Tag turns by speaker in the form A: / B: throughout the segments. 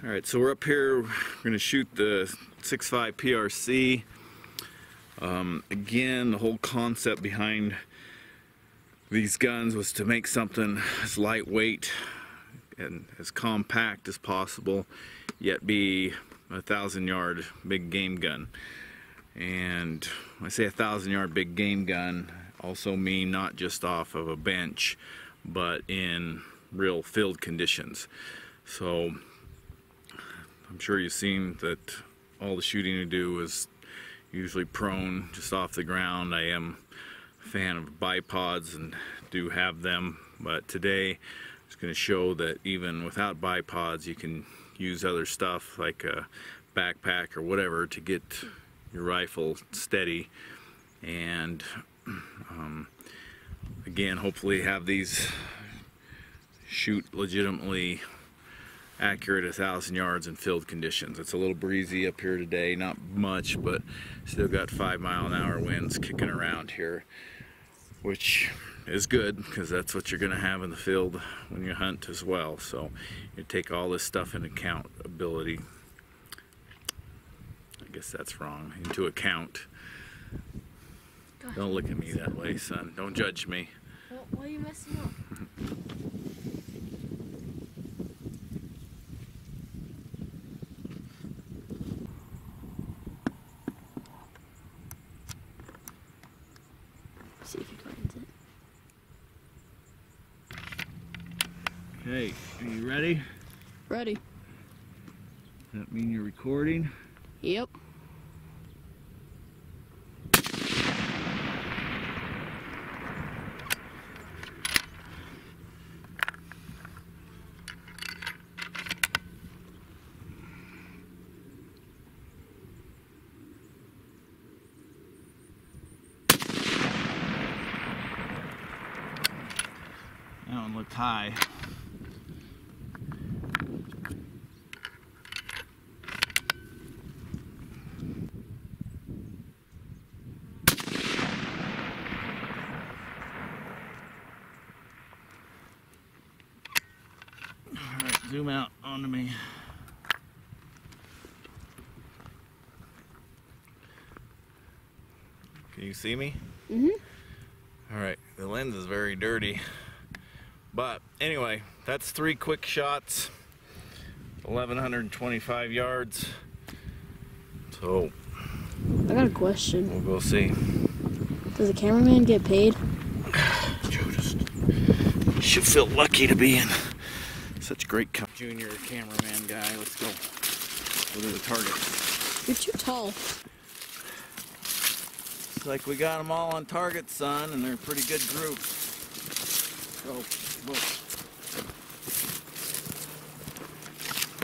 A: Alright, so we're up here, we're going to shoot the 6.5 PRC. Again, the whole concept behind these guns was to make something as lightweight and as compact as possible, yet be a 1,000-yard big game gun. And when I say a 1,000-yard big game gun, also mean not just off of a bench, but in real field conditions. So I'm sure you've seen that all the shooting I do is usually prone, just off the ground. I am a fan of bipods and do have them, but today I'm just going to show that even without bipods you can use other stuff like a backpack or whatever to get your rifle steady, and again, hopefully have these shoot legitimately accurate 1,000 yards in field conditions. It's a little breezy up here today, not much, but still got 5-mile-an-hour winds kicking around here, which is good because that's what you're going to have in the field when you hunt as well. So you take all this stuff into accountability. I guess that's wrong. Into account.
B: Gosh,
A: don't look at me that way, son. Don't judge me.
B: Well, why are you messing up? See if he finds it.
A: Okay, are you ready?
B: Ready.
A: Does that mean you're recording?
B: Yep.
A: That one looked high. Alright, zoom out onto me. Can you see me?
B: Mm-hmm.
A: Alright, the lens is very dirty. But anyway, that's 3 quick shots, 1,125 yards. So
B: I got a question.
A: we'll go see.
B: Does a cameraman get paid?
A: Joe just should feel lucky to be in such great junior cameraman guy. Let's go. Go to the target.
B: You're too tall.
A: It's like we got them all on target, son, and they're a pretty good group. Go.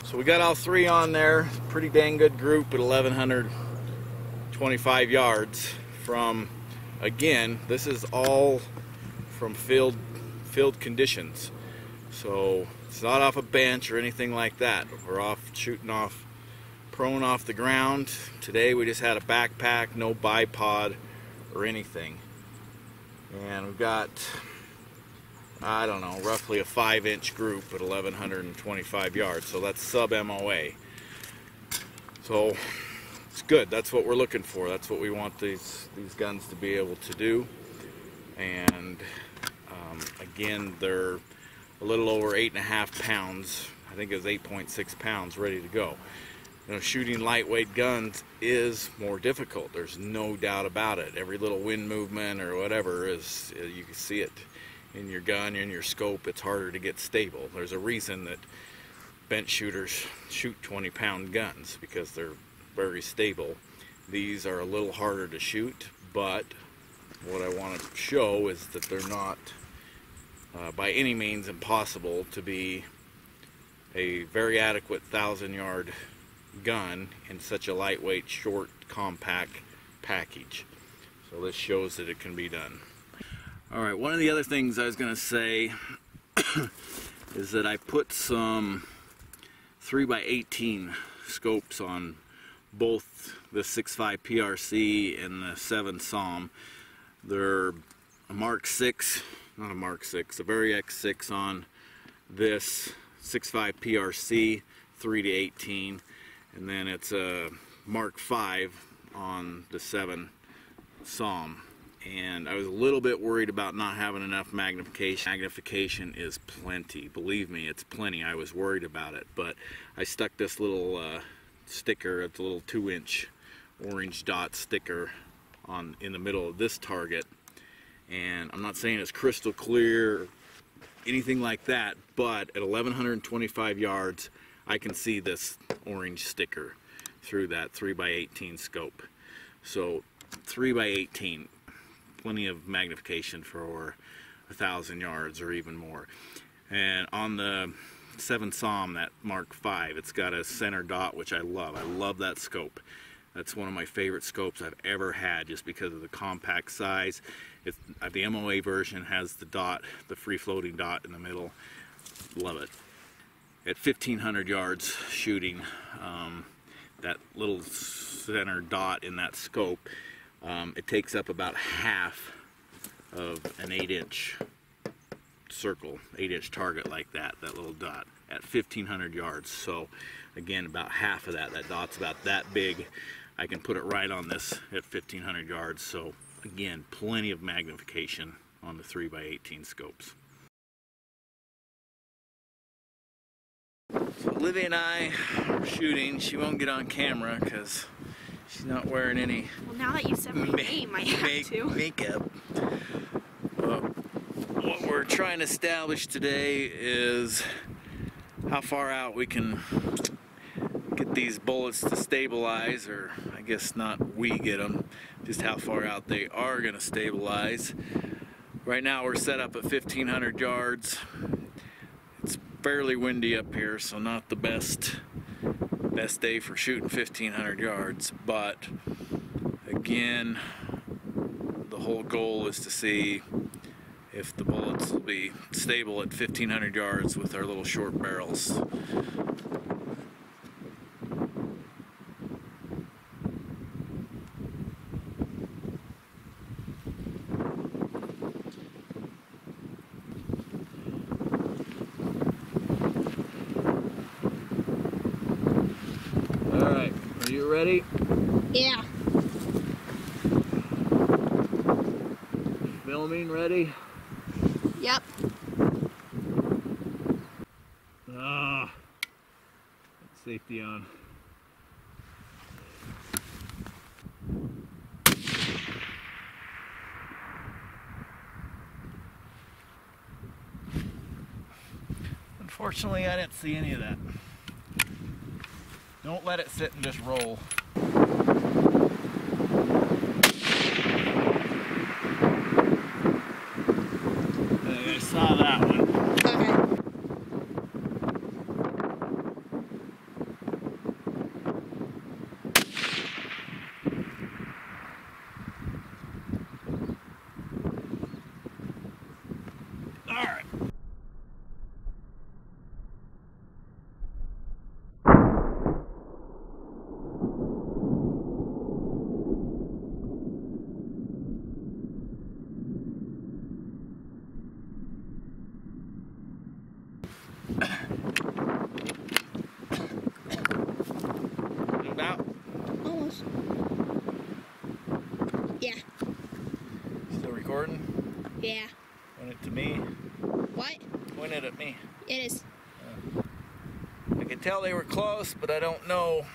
A: So we got all 3 on there. Pretty dang good group at 1,125 yards from, again, this is all from field conditions. So it's not off a bench or anything like that. We're off shooting off prone off the ground. Today we just had a backpack, no bipod or anything. And we've got, I don't know, roughly a 5-inch group at 1,125 yards, so that's sub MOA. So it's good. That's what we're looking for. That's what we want these guns to be able to do. And again, they're a little over 8.5 pounds. I think it was 8.6 pounds ready to go. You know, shooting lightweight guns is more difficult. There's no doubt about it. Every little wind movement or whatever is, you can see it in your gun, in your scope. It's harder to get stable. There's a reason that bench shooters shoot 20-pound guns, because they're very stable. These are a little harder to shoot, but what I want to show is that they're not by any means impossible to be a very adequate 1,000-yard gun in such a lightweight, short, compact package. So this shows that it can be done. Alright, one of the other things I was going to say is that I put some 3x18 scopes on both the 6.5 PRC and the 7 SAUM. They're a Mark 6, not a Mark 6, a Vari X6 on this 6.5 PRC, 3-18, and then it's a Mark V on the 7 SAUM. And I was a little bit worried about not having enough magnification. Magnification is plenty. Believe me, it's plenty. I was worried about it, but I stuck this little sticker, it's a little 2-inch orange dot sticker in the middle of this target. And I'm not saying it's crystal clear or anything like that, but at 1125 yards, I can see this orange sticker through that 3x18 scope. So 3x18. Plenty of magnification for 1,000 yards or even more. And on the 7 SAUM, that Mark V, it's got a center dot, which I love. I love that scope. That's one of my favorite scopes I've ever had, just because of the compact size. The MOA version has the dot, the free floating dot in the middle. Love it. At 1,500 yards shooting, that little center dot in that scope, it takes up about half of an 8-inch circle, 8-inch target like that little dot at 1,500 yards. So again, about half of that dot's about that big. I can put it right on this at 1,500 yards. So again, plenty of magnification on the 3x18 scopes. So Olivia and I are shooting. She won't get on camera because she's not wearing any
C: Well, now that you said my name, I have to.
A: Makeup. But what we're trying to establish today is how far out we can get these bullets to stabilize, or I guess not we get them, just how far out they are going to stabilize. Right now we're set up at 1,500 yards. It's fairly windy up here, so not the best day for shooting 1,500 yards, but again, the whole goal is to see if the bullets will be stable at 1,500 yards with our little short barrels. Alright, are you ready?
B: Yeah.
A: Filming ready?
B: Yep.
A: Safety on. Unfortunately, I didn't see any of that. Don't let it sit and just roll. I saw that one.
B: Okay.
A: All right. About?
B: Almost. Yeah.
A: Still recording?
B: Yeah.
A: Point it to me.
B: What?
A: Point it at me.
B: It is.
A: I can tell they were close, but I don't know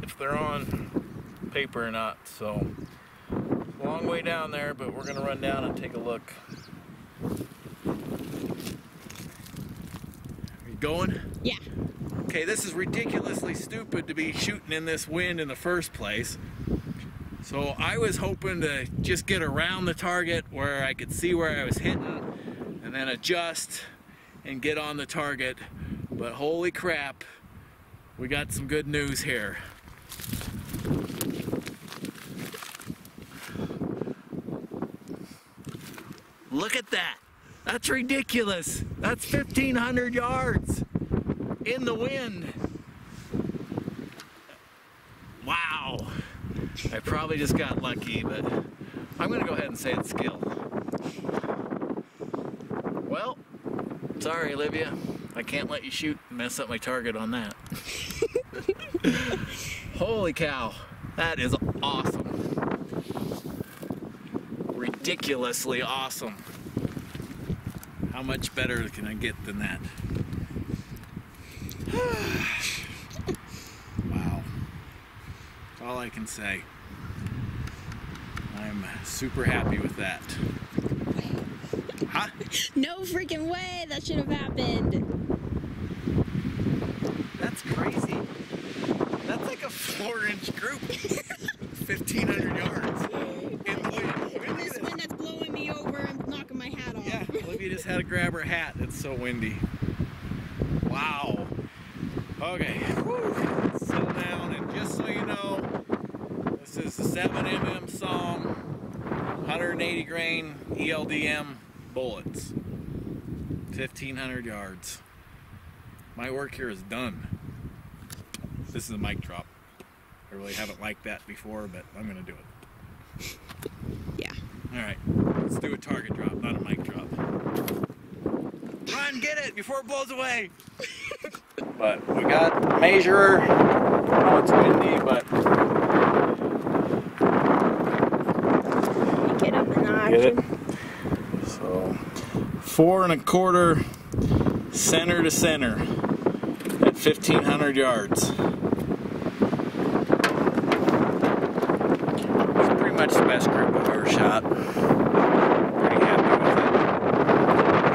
A: if they're on paper or not. So, it's a long way down there, but we're gonna run down and take a look. Are you going?
B: Yeah.
A: Okay, this is ridiculously stupid to be shooting in this wind in the first place. So I was hoping to just get around the target where I could see where I was hitting and then adjust and get on the target. But holy crap, we got some good news here. Look at that. That's ridiculous. That's 1,500 yards in the wind. Wow. I probably just got lucky, but I'm going to go ahead and say it's skill. Well, sorry, Olivia. I can't let you shoot and mess up my target on that. Holy cow, that is awesome. Ridiculously awesome. How much better can I get than that? Wow. That's all I can say. I'm super happy with that. Huh?
B: No freaking way that should have happened.
A: That's crazy. That's like a 4-inch group. 1,500 yards. In the wind.
B: This wind that's blowing me over and knocking my hat off.
A: Yeah, Olivia just had to grab her hat. It's so windy. Wow. Okay. Whew. Settle down, and just so you know, this is the 7mm SAUM 180 grain ELDM bullets. 1,500 yards. My work here is done. This is a mic drop. I really haven't liked that before, but I'm gonna do it.
B: Yeah.
A: Alright, let's do a target drop, not a mic drop. Run, get it before it blows away! But we got the measurer. I know it's windy, but
B: Get up in the
A: get it.
B: action.
A: So 4 1/4 center to center at 1,500 yards. It's pretty much the best group I've ever shot. Pretty happy with it.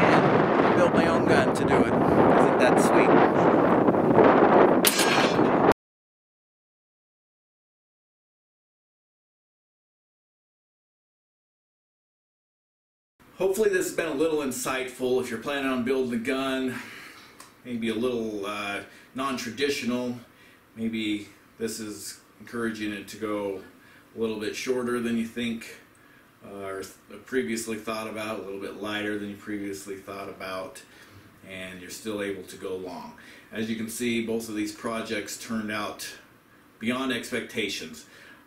A: And I built my own gun to do it. Isn't that sweet? Hopefully this has been a little insightful. If you're planning on building a gun, maybe a little non-traditional, maybe this is encouraging it to go a little bit shorter than you think or previously thought about, a little bit lighter than you previously thought about, and you're still able to go long. As you can see, both of these projects turned out beyond expectations.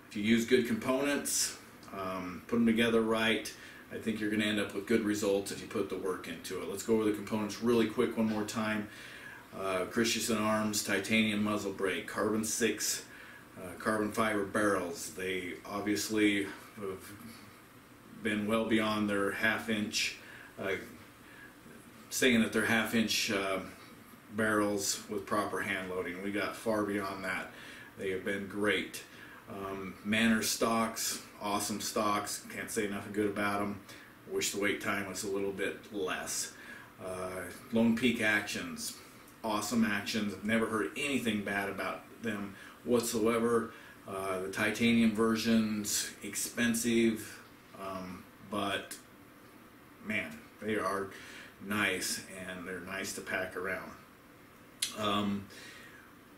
A: If you use good components, put them together right, I think you're going to end up with good results if you put the work into it. Let's go over the components really quick one more time. Christensen Arms titanium muzzle brake, carbon 6 carbon fiber barrels. They obviously have been well beyond their half-inch, saying that they're half-inch barrels with proper hand loading. We got far beyond that. They have been great. Manor stocks, awesome stocks, can't say nothing good about them. Wish the wait time was a little bit less. Lone Peak actions, awesome actions. I've never heard anything bad about them whatsoever. The titanium versions, expensive, but man, they are nice, and they're nice to pack around.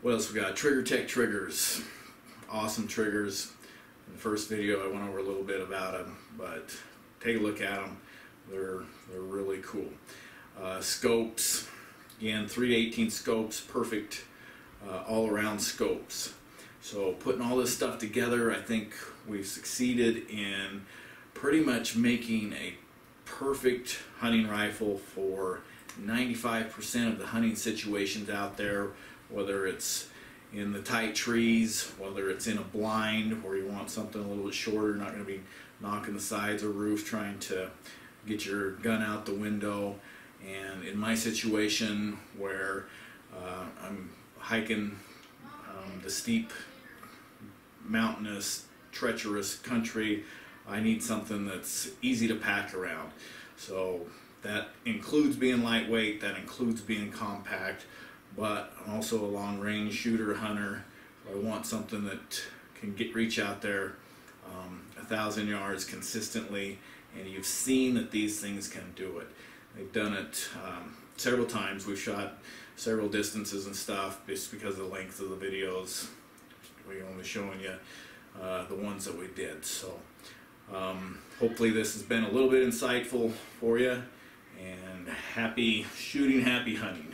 A: What else we got? Trigger Tech triggers. Awesome triggers. In the first video I went over a little bit about them, but take a look at them. They're really cool. Scopes, again, 3-18 scopes, perfect all-around scopes. So putting all this stuff together, I think we've succeeded in pretty much making a perfect hunting rifle for 95% of the hunting situations out there, whether it's in the tight trees, whether it's in a blind where you want something a little bit shorter, not going to be knocking the sides or roof trying to get your gun out the window. And in my situation where I'm hiking the steep, mountainous, treacherous country, I need something that's easy to pack around. So that includes being lightweight, that includes being compact, but I'm also a long-range shooter, hunter. I want something that can reach out there 1,000 yards consistently, and you've seen that these things can do it. They've done it several times. We've shot several distances and stuff just because of the length of the videos. We're only showing you the ones that we did. So hopefully this has been a little bit insightful for you, and happy shooting, happy hunting.